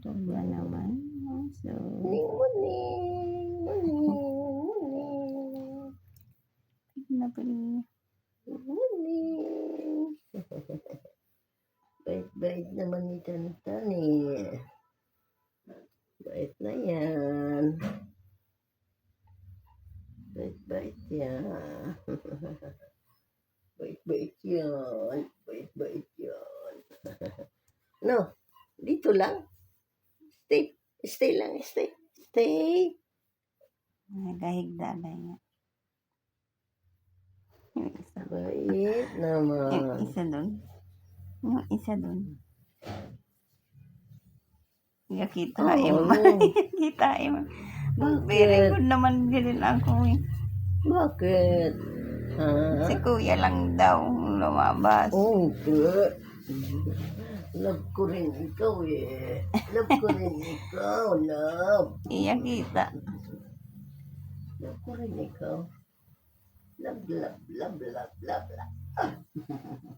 Kuya naman. So, Morning, morning, morning, pinapili. morning. Bait-bait naman ni Tantan eh. Bait na yan. Bait-bait yan. Bait-bait yan. Bait-bait yan. No, dito lang. Stay lang, stay. Nagahigda na niya. Yung isa. Bait Yung naman. isa dun. Yung isa dun. Kita Oo, mo. no. Kita mo. Bakit? Very good naman din ako eh. Bakit? Ha? Si kuya lang daw lumabas. Oh, good. Love ko rin ikaw eh. Love ko rin ikaw, love. Iya kita. Love ko rin ikaw. Love, love, love, love, love, love.